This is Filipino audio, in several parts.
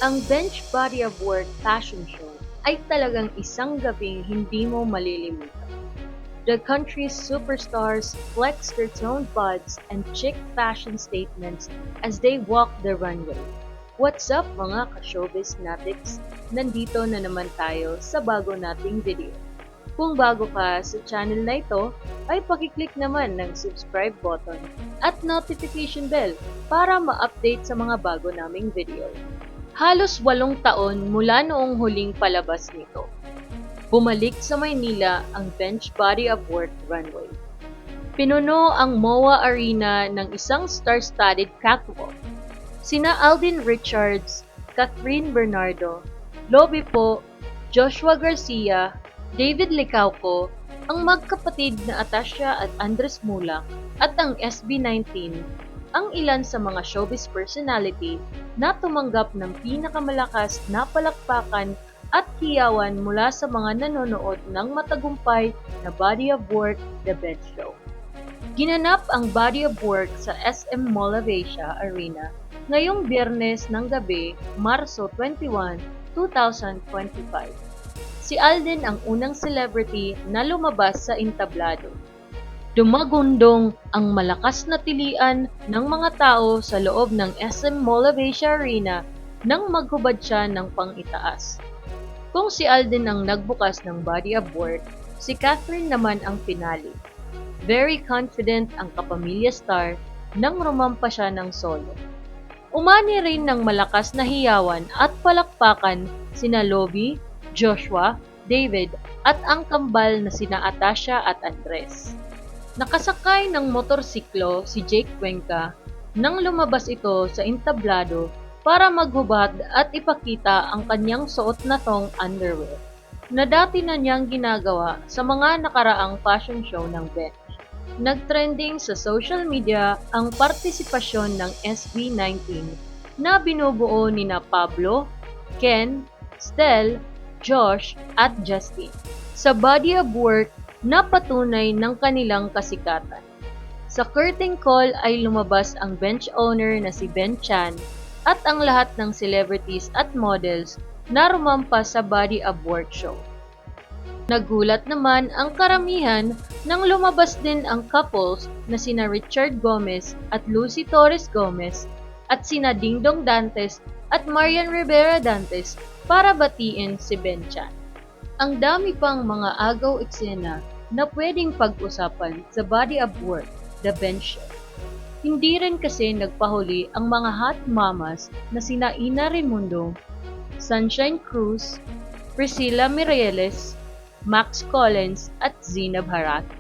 Ang Bench Body of Work fashion show ay talagang isang gabing hindi mo malilimutan. The country's superstars flex their toned buds and chic fashion statements as they walk the runway. What's up mga ka-showbiz natics? Nandito na naman tayo sa bago nating video. Kung bago ka sa channel na ito, ay pakiclick naman ng subscribe button at notification bell para ma-update sa mga bago naming video. Halos 8 taon mula noong huling palabas nito. Bumalik sa Maynila ang Bench Body of Work runway. Pinuno ang MOA Arena ng isang star-studded catwalk. Sina Alden Richards, Catherine Bernardo, Lobby Po, Joshua Garcia, David Licauco, ang magkapatid na Atasha at Andres Mulak at ang SB19 ang ilan sa mga showbiz personality na tumanggap ng pinakamalakas na palakpakan at hiyawan mula sa mga nanonood ng matagumpay na Body of Work The Bench Show. Ginanap ang Body of Work sa SM Mall of Asia Arena ngayong Biyernes ng gabi, Marso 21, 2025. Si Alden ang unang celebrity na lumabas sa entablado. Dumagundong ang malakas na tilian ng mga tao sa loob ng SM Mall of Asia Arena nang maghubad siya ng pang-itaas. Kung si Alden ang nagbukas ng Body of Work, si Catherine naman ang pinali. Very confident ang kapamilya star nang rumampa siya ng solo. Umani rin ng malakas na hiyawan at palakpakan sina Lobby, Joshua, David at ang kambal na sina Atasha at Andres. Nakasakay ng motorsiklo si Jake Cuenca nang lumabas ito sa entablado para maghubad at ipakita ang kanyang suot na thong underwear na dati na niyang ginagawa sa mga nakaraang fashion show ng Bench. Nagtrending sa social media ang partisipasyon ng SB19 na binubuo nina Pablo, Ken, Stel, Josh at Justin sa Body of Work na patunay ng kanilang kasikatan. Sa curtain call ay lumabas ang bench owner na si Ben Chan at ang lahat ng celebrities at models na rumampas sa Body of Work show. Nagulat naman ang karamihan nang lumabas din ang couples na sina Richard Gomez at Lucy Torres Gomez at sina Dingdong Dantes at Marian Rivera Dantes para batiin si Ben Chan. Ang dami pang mga agaw eksena na pwedeng pag-usapan sa Body of Work, The Bench Show. Hindi rin kasi nagpahuli ang mga hot mamas na sina Ina Raimundo, Sunshine Cruz, Priscilla Mireles, Max Collins at Zinab Haraki.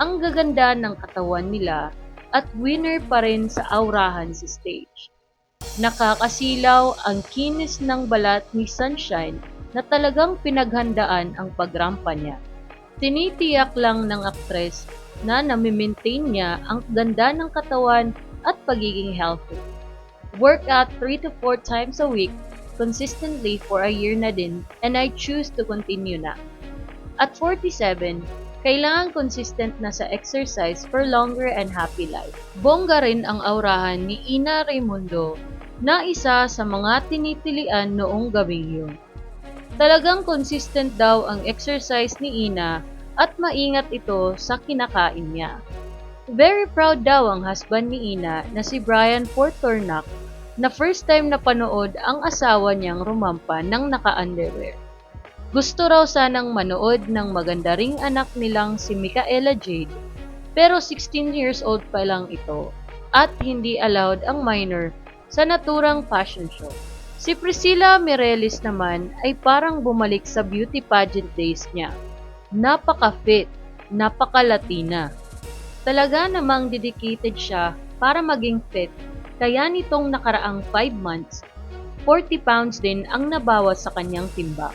Ang gaganda ng katawan nila at winner pa rin sa aurahan sa stage. Nakakasilaw ang kinis ng balat ni Sunshine na talagang pinaghandaan ang pagrampa niya. Tinitiyak lang ng aktres na nami-maintain niya ang ganda ng katawan at pagiging healthy. Workout 3 to 4 times a week consistently for a year na din and I choose to continue na. At 47, kailangan consistent na sa exercise for longer and happy life. Bongga rin ang aurahan ni Ina Raimundo na isa sa mga tinitilian noong gabing yun. Talagang consistent daw ang exercise ni Ina at maingat ito sa kinakain niya. Very proud daw ang husband ni Ina na si Brian Portornac na first time na panood ang asawa niyang rumampa ng naka-underwear. Gusto raw sanang manood ng maganda ring anak nilang si Micaela Jade pero 16 years old pa lang ito at hindi allowed ang minor sa naturang fashion show. Si Priscilla Mireles naman ay parang bumalik sa beauty pageant days niya. Napaka-fit, napaka-Latina. Talaga namang dedicated siya para maging fit kaya nitong nakaraang 5 months, 40 pounds din ang nabawas sa kanyang timbang.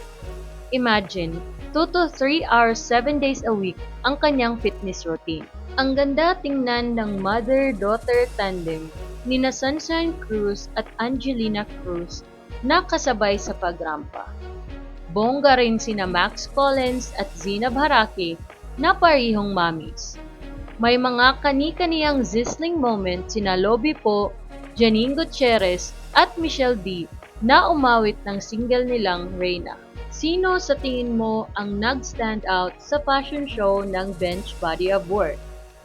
Imagine, 2 to 3 hours 7 days a week ang kanyang fitness routine. Ang ganda tingnan ng mother-daughter tandem nina Sunshine Cruz at Angelina Cruz na kasabay sa pagrampa. Bongga rin sina Max Collins at Zinab Haraki na parihong mommies. May mga kani-kaniyang sizzling moment sina Lobby Po, Janine Gutierrez at Michelle D na umawit ng single nilang Reyna. Sino sa tingin mo ang nag-stand out sa fashion show ng Bench Body of Work?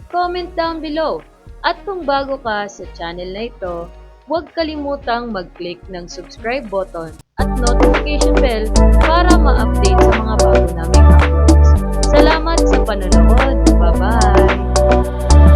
Comment down below. At kung bago ka sa channel na ito, huwag kalimutang mag-click ng subscribe button at notification bell para ma-update sa mga bago naming uploads. Salamat sa panonood. Bye-bye!